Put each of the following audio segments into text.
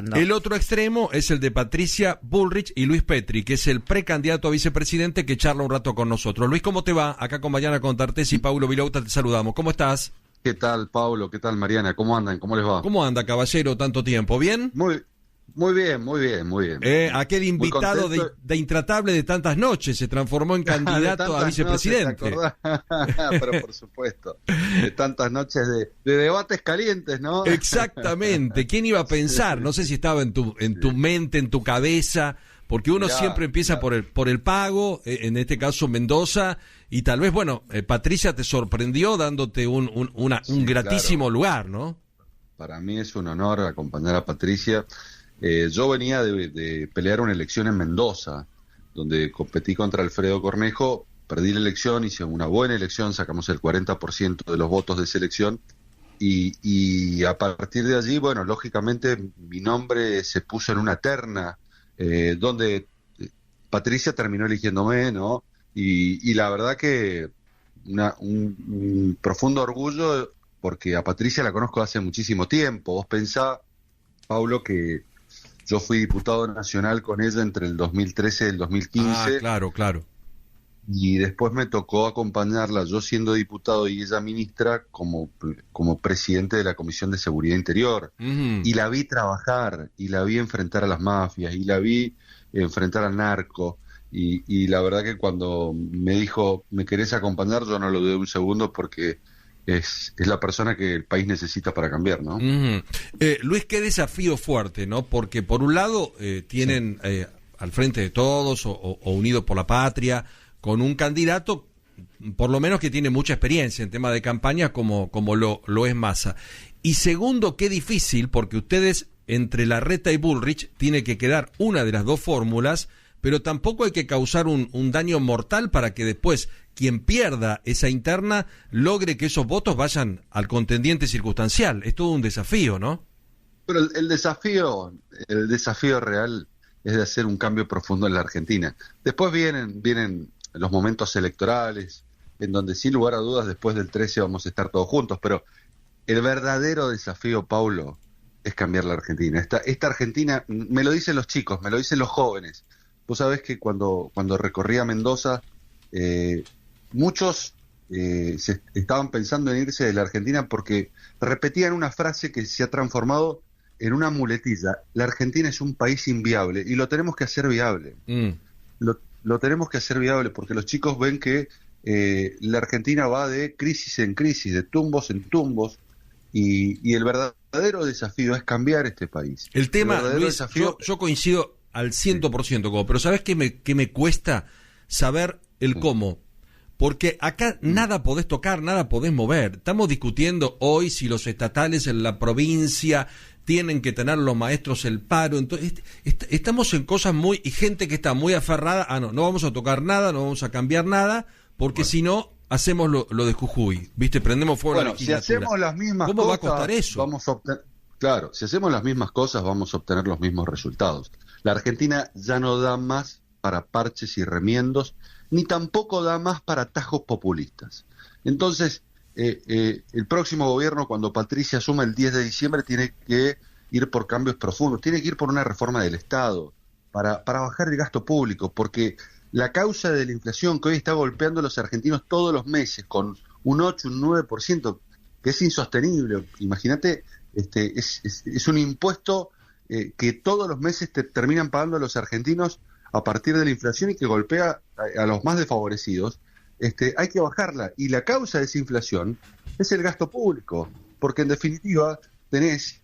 No. El otro extremo es el de Patricia Bullrich y Luis Petri, que es el precandidato a vicepresidente que charla un rato con nosotros. Luis, ¿cómo te va? Acá con Mariana Contartés y Paulo Vilouta te saludamos. ¿Cómo estás? ¿Qué tal, Pablo? ¿Qué tal, Mariana? ¿Cómo andan? ¿Cómo les va? ¿Cómo anda, caballero, tanto tiempo? ¿Bien? Muy bien, muy bien, muy bien. Aquel invitado de intratable de tantas noches se transformó en candidato a vicepresidente. Noches, pero por supuesto, de tantas noches de debates calientes, ¿no? Exactamente. ¿Quién iba a pensar? No sé si estaba en tu mente, en tu cabeza, porque uno siempre empieza por el pago, en este caso Mendoza, y tal vez, Patricia te sorprendió dándote un gratísimo lugar, ¿no? Para mí es un honor acompañar a Patricia. Yo venía de pelear una elección en Mendoza, donde competí contra Alfredo Cornejo, perdí la elección, hice una buena elección, sacamos el 40% de los votos de esa elección, y a partir de allí, lógicamente mi nombre se puso en una terna, donde Patricia terminó eligiéndome, ¿no? Y la verdad que un profundo orgullo, porque a Patricia la conozco hace muchísimo tiempo. Vos pensá, Pablo, que yo fui diputado nacional con ella entre el 2013 y el 2015. Ah, claro. Y después me tocó acompañarla, yo siendo diputado y ella ministra, como presidente de la Comisión de Seguridad Interior. Uh-huh. Y la vi trabajar, y la vi enfrentar a las mafias, y la vi enfrentar al narco. Y la verdad que cuando me dijo, ¿me querés acompañar? Yo no lo dudé un segundo, porque es la persona que el país necesita para cambiar, ¿no? Uh-huh. Luis, qué desafío fuerte, ¿no? Porque por un lado tienen al frente de todos o Unidos por la Patria, con un candidato, por lo menos que tiene mucha experiencia en tema de campaña, como lo es Massa. Y segundo, qué difícil, porque ustedes, entre Larreta y Bullrich, tiene que quedar una de las dos fórmulas, pero tampoco hay que causar un daño mortal para que después quien pierda esa interna logre que esos votos vayan al contendiente circunstancial. Es todo un desafío, ¿no? Pero el desafío real es de hacer un cambio profundo en la Argentina. Después vienen los momentos electorales, en donde sin lugar a dudas después del 13 vamos a estar todos juntos, pero el verdadero desafío, Paulo, es cambiar la Argentina. Esta Argentina, me lo dicen los chicos, me lo dicen los jóvenes. Vos sabés que cuando recorría Mendoza, muchos se estaban pensando en irse de la Argentina porque repetían una frase que se ha transformado en una muletilla: la Argentina es un país inviable, y lo tenemos que hacer viable. Lo tenemos que hacer viable porque los chicos ven que la Argentina va de crisis en crisis, de tumbos en tumbos, y el verdadero desafío es cambiar este país. El tema, Luis, yo coincido al 100%, pero ¿sabés qué me cuesta? Saber el cómo. Porque acá nada podés tocar, nada podés mover. Estamos discutiendo hoy si los estatales en la provincia tienen que tener los maestros el paro. Entonces, estamos en cosas y gente que está muy aferrada. No vamos a tocar nada, no vamos a cambiar nada, porque si no, hacemos lo de Jujuy. ¿Viste? Prendemos fuego a la legislatura. Si hacemos las mismas ¿Cómo cosas, va a costar eso? Claro, si hacemos las mismas cosas, vamos a obtener los mismos resultados. La Argentina ya no da más para parches y remiendos, ni tampoco da más para atajos populistas. Entonces, el próximo gobierno, cuando Patricia asuma el 10 de diciembre, tiene que ir por cambios profundos, tiene que ir por una reforma del Estado, para bajar el gasto público, porque la causa de la inflación que hoy está golpeando a los argentinos todos los meses, con un 8, un 9%, que es insostenible. Imagínate, es un impuesto que todos los meses terminan pagando a los argentinos a partir de la inflación, y que golpea a los más desfavorecidos. Hay que bajarla, y la causa de esa inflación es el gasto público, porque en definitiva tenés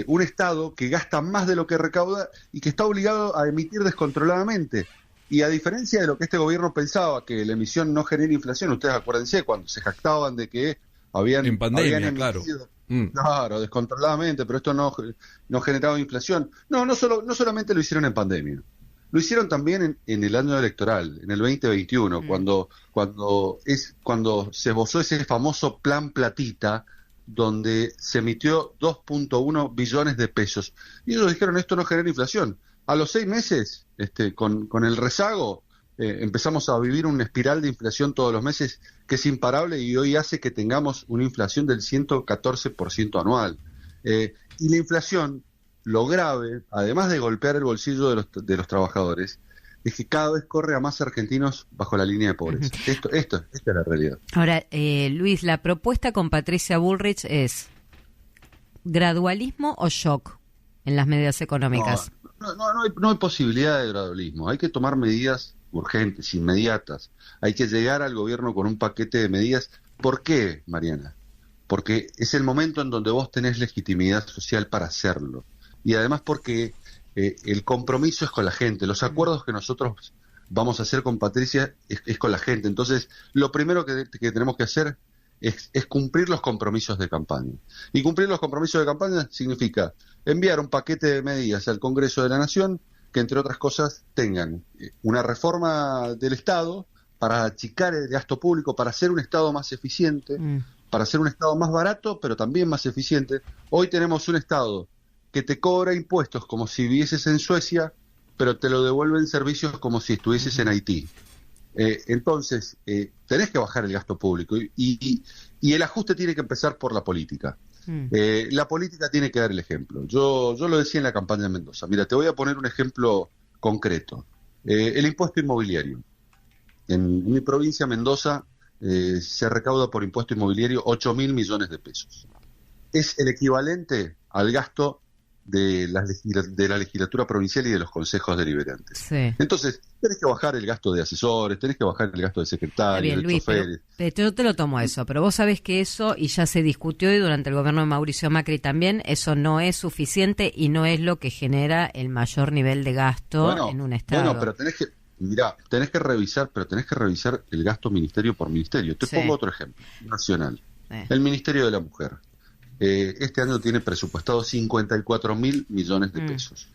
un Estado que gasta más de lo que recauda y que está obligado a emitir descontroladamente. Y a diferencia de lo que este gobierno pensaba, que la emisión no genera inflación, ustedes acuérdense cuando se jactaban de que en pandemia, habían emitido, claro, descontroladamente, pero esto no generaba inflación. No solamente lo hicieron en pandemia. Lo hicieron también en el año electoral, en el 2021, cuando se esbozó ese famoso plan Platita, donde se emitió 2.1 billones de pesos. Y ellos dijeron, esto no genera inflación. A los 6 meses, con el rezago, empezamos a vivir una espiral de inflación todos los meses que es imparable, y hoy hace que tengamos una inflación del 114% anual. Y la inflación lo grave, además de golpear el bolsillo de los trabajadores, es que cada vez corre a más argentinos bajo la línea de pobreza. Esta es la realidad. Ahora, Luis, la propuesta con Patricia Bullrich es ¿gradualismo o shock en las medidas económicas? No hay posibilidad de gradualismo. Hay que tomar medidas urgentes, inmediatas. Hay que llegar al gobierno con un paquete de medidas. ¿Por qué, Mariana? Porque es el momento en donde vos tenés legitimidad social para hacerlo. Y además porque el compromiso es con la gente. Los acuerdos que nosotros vamos a hacer con Patricia es con la gente. Entonces, lo primero que tenemos que hacer es cumplir los compromisos de campaña. Y cumplir los compromisos de campaña significa enviar un paquete de medidas al Congreso de la Nación que, entre otras cosas, tengan una reforma del Estado para achicar el gasto público, para hacer un Estado más eficiente, para hacer un Estado más barato, pero también más eficiente. Hoy tenemos un Estado que te cobra impuestos como si vivieses en Suecia, pero te lo devuelve en servicios como si estuvieses en Haití. Entonces, tenés que bajar el gasto público y el ajuste tiene que empezar por la política. La política tiene que dar el ejemplo. Yo lo decía en la campaña de Mendoza. Mira, te voy a poner un ejemplo concreto. El impuesto inmobiliario. En mi provincia, Mendoza, se recauda por impuesto inmobiliario 8.000 millones de pesos. Es el equivalente al gasto de la legislatura provincial y de los consejos deliberantes. Sí. Entonces, tenés que bajar el gasto de asesores, tenés que bajar el gasto de secretarios, de Luis, choferes. pero yo te lo tomo eso, pero vos sabés que eso, y ya se discutió y durante el gobierno de Mauricio Macri también, eso no es suficiente y no es lo que genera el mayor nivel de gasto en un Estado. Bueno, pero tenés que revisar el gasto ministerio por ministerio. Te pongo otro ejemplo, nacional. El Ministerio de la Mujer. Este año tiene presupuestado 54.000 millones de pesos.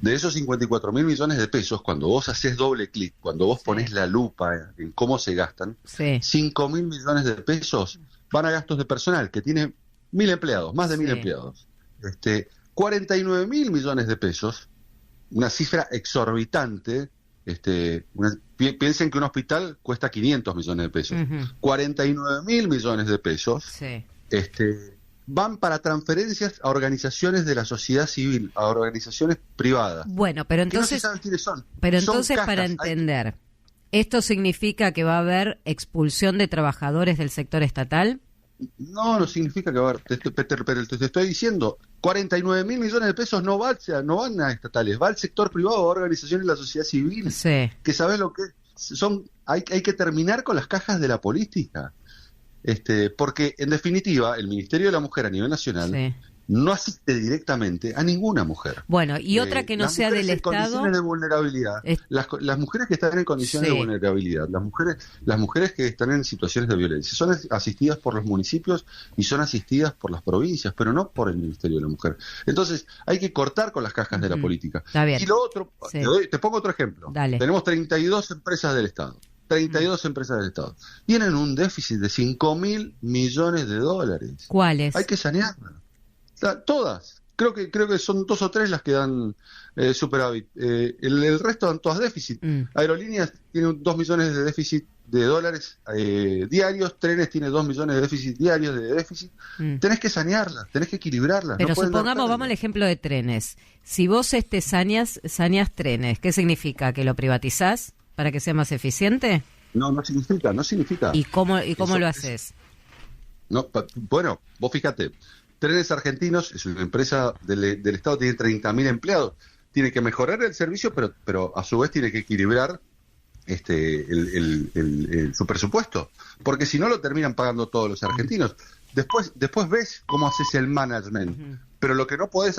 De esos 54.000 millones de pesos, cuando vos haces doble clic, cuando vos ponés la lupa en cómo se gastan, 5.000 millones de pesos van a gastos de personal, que tiene 1.000 empleados, más de 1.000 empleados. 49.000 millones de pesos, una cifra exorbitante. Piensen que un hospital cuesta 500 millones de pesos. 49.000 millones de pesos van para transferencias a organizaciones de la sociedad civil, a organizaciones privadas. Bueno, pero entonces, no se saben quiénes son. Pero son entonces cajas, para entender, ¿esto significa que va a haber expulsión de trabajadores del sector estatal? No significa que va a haber, pero te estoy diciendo, 49.000 millones de pesos no van a estatales, va al sector privado, a organizaciones de la sociedad civil, que sabes lo que son. Hay que terminar con las cajas de la política. Porque en definitiva el Ministerio de la Mujer a nivel nacional no asiste directamente a ninguna mujer. Bueno, y otra que no sea del Estado. Condiciones de vulnerabilidad. Las mujeres que están en condiciones de vulnerabilidad, las mujeres que están en situaciones de violencia, son asistidas por los municipios y son asistidas por las provincias, pero no por el Ministerio de la Mujer. Entonces, hay que cortar con las cajas de la política. Está bien. Y lo otro, te pongo otro ejemplo. Dale. Tenemos 32 empresas del Estado. 32 empresas del Estado. Tienen un déficit de 5.000 millones de dólares. ¿Cuáles? Hay que sanearlas. Todas. Creo que son 2 o 3 las que dan superávit. El resto dan todas déficit. Aerolíneas tienen 2 millones de déficit de dólares diarios. Trenes tiene 2 millones de déficit diarios de déficit. Tenés que sanearlas, tenés que equilibrarlas. Pero supongamos, vamos al ejemplo de trenes. Si vos saneás trenes, ¿qué significa? ¿Que lo privatizás para que sea más eficiente? No significa. ¿Y cómo lo haces? Bueno, vos fíjate, Trenes Argentinos es una empresa del Estado, tiene 30.000 empleados, tiene que mejorar el servicio, pero a su vez tiene que equilibrar su presupuesto, porque si no lo terminan pagando todos los argentinos. Después ves cómo haces el management, pero lo que no podés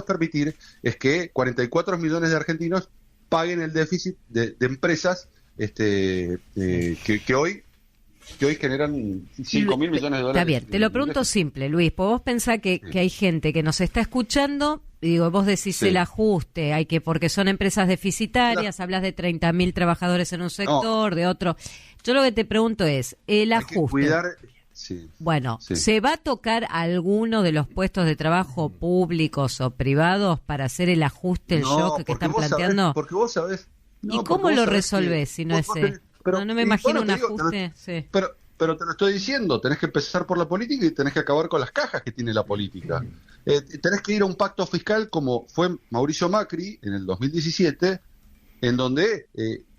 permitir es que 44 millones de argentinos paguen el déficit de empresas que hoy generan 5.000 millones de dólares. Está bien, te lo pregunto simple, Luis, porque vos pensás que hay gente que nos está escuchando, y digo, vos decís el ajuste, porque son empresas deficitarias, hablas de 30.000 trabajadores en un sector, de otro. Yo lo que te pregunto es, el ajuste. Hay que cuidar. ¿Se va a tocar alguno de los puestos de trabajo públicos o privados para hacer el ajuste, el shock que están planteando? Porque vos sabés. ¿Y cómo lo resolvés si no es no me imagino un ajuste. Pero pero te lo estoy diciendo, tenés que empezar por la política y tenés que acabar con las cajas que tiene la política. Tenés que ir a un pacto fiscal como fue Mauricio Macri en el 2017, en donde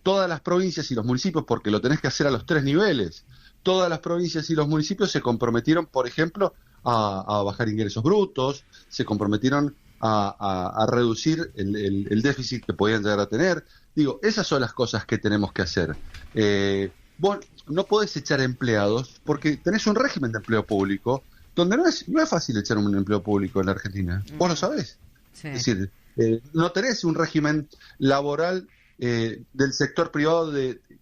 todas las provincias y los municipios, porque lo tenés que hacer a los 3 niveles, todas las provincias y los municipios se comprometieron, por ejemplo, a bajar ingresos brutos, se comprometieron a reducir el déficit que podían llegar a tener. Digo, esas son las cosas que tenemos que hacer. Vos no podés echar empleados porque tenés un régimen de empleo público donde no es fácil echar un empleo público en la Argentina. Vos lo sabés. Sí. Es decir, no tenés un régimen laboral del sector privado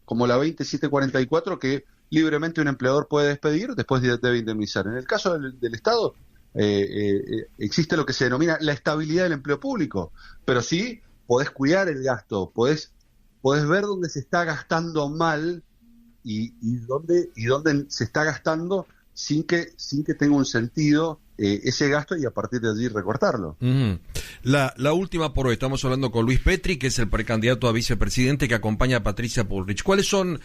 como la 2744 que libremente un empleador puede despedir, después debe indemnizar. En el caso del Estado existe lo que se denomina la estabilidad del empleo público, pero sí podés cuidar el gasto, podés ver dónde se está gastando mal y dónde se está gastando sin que tenga un sentido ese gasto y a partir de allí recortarlo. La última por hoy, estamos hablando con Luis Petri, que es el precandidato a vicepresidente que acompaña a Patricia Bullrich. ¿Cuáles son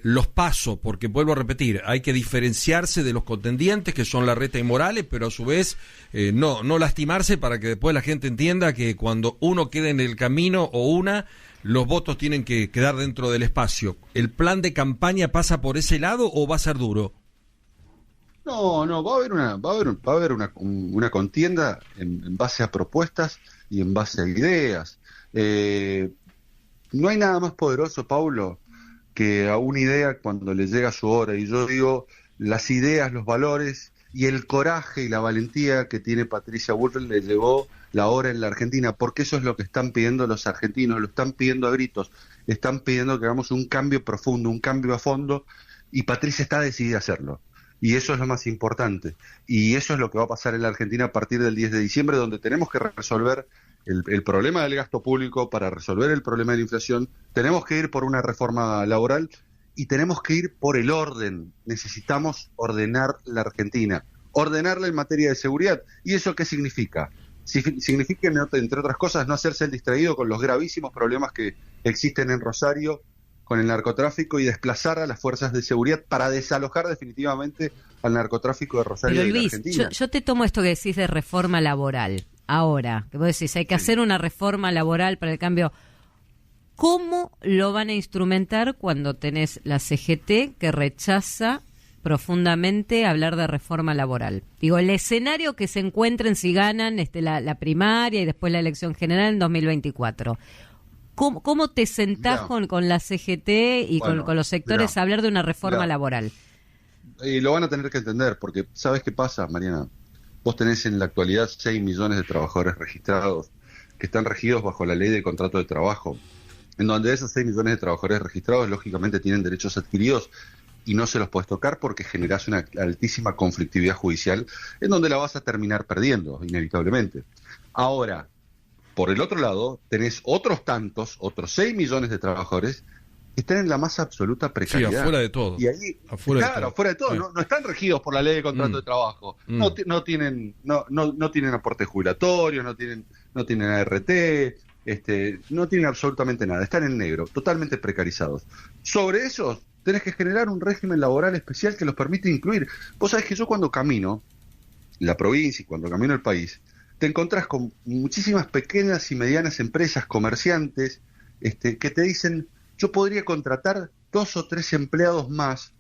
los pasos? Porque vuelvo a repetir, hay que diferenciarse de los contendientes que son Larreta y Morales, pero a su vez no lastimarse para que después la gente entienda que cuando uno quede en el camino los votos tienen que quedar dentro del espacio. ¿El plan de campaña pasa por ese lado o va a ser duro? No, va a haber una contienda en base a propuestas y en base a ideas. No hay nada más poderoso, Paulo, que a una idea cuando le llega su hora. Y yo digo, las ideas, los valores y el coraje y la valentía que tiene Patricia Bullrich le llegó la hora en la Argentina, porque eso es lo que están pidiendo los argentinos, lo están pidiendo a gritos, están pidiendo que hagamos un cambio profundo, un cambio a fondo, y Patricia está decidida a hacerlo. Y eso es lo más importante. Y eso es lo que va a pasar en la Argentina a partir del 10 de diciembre, donde tenemos que resolver el problema del gasto público. Para resolver el problema de la inflación, tenemos que ir por una reforma laboral y tenemos que ir por el orden. Necesitamos ordenar la Argentina, ordenarla en materia de seguridad. ¿Y eso qué significa? Significa, entre otras cosas, no hacerse el distraído con los gravísimos problemas que existen en Rosario con el narcotráfico y desplazar a las fuerzas de seguridad para desalojar definitivamente al narcotráfico de Rosario. Pero y Luis, de Argentina. yo te tomo esto que decís de reforma laboral. Ahora, que vos decís, hay que hacer una reforma laboral para el cambio. ¿Cómo lo van a instrumentar cuando tenés la CGT que rechaza profundamente hablar de reforma laboral? Digo, el escenario que se encuentren si ganan la primaria y después la elección general en 2024. ¿Cómo te sentás con la CGT y con los sectores a hablar de una reforma laboral? Y lo van a tener que entender, porque ¿sabes qué pasa, Mariana? Vos tenés en la actualidad 6 millones de trabajadores registrados que están regidos bajo la ley de contrato de trabajo, en donde esos 6 millones de trabajadores registrados lógicamente tienen derechos adquiridos y no se los puedes tocar porque generás una altísima conflictividad judicial en donde la vas a terminar perdiendo, inevitablemente. Ahora, por el otro lado, tenés otros 6 millones de trabajadores que están en la más absoluta precariedad. Sí, afuera de todo. Y ahí, afuera de todo. Sí. No están regidos por la ley de contrato de trabajo. No tienen aporte jubilatorio, no tienen ART, no tienen absolutamente nada. Están en negro, totalmente precarizados. Sobre esos, tenés que generar un régimen laboral especial que los permite incluir. Vos sabés que yo cuando camino la provincia y cuando camino el país, te encontrás con muchísimas pequeñas y medianas empresas, comerciantes, que te dicen, yo podría contratar 2 o 3 empleados más,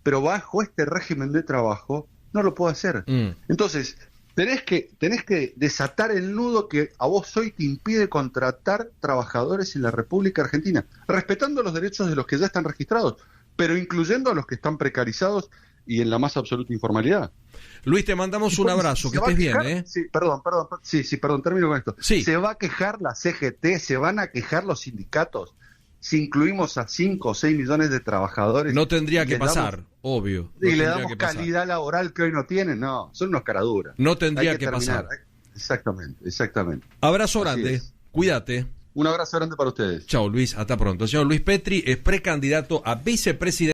pero bajo este régimen de trabajo no lo puedo hacer. Entonces, tenés que desatar el nudo que a vos hoy te impide contratar trabajadores en la República Argentina, respetando los derechos de los que ya están registrados, pero incluyendo a los que están precarizados y en la más absoluta informalidad. Luis, te mandamos un abrazo, que estés bien, ¿eh? Sí, perdón, termino con esto. Sí. Se va a quejar la CGT, se van a quejar los sindicatos. Si incluimos a 5 o 6 millones de trabajadores... No tendría que pasar, obvio. Y le damos calidad laboral que hoy no tienen, no, son unos caraduras. No tendría que pasar. Exactamente. Abrazo grande, cuídate. Un abrazo grande para ustedes. Chao, Luis, hasta pronto. El señor Luis Petri es precandidato a vicepresidente.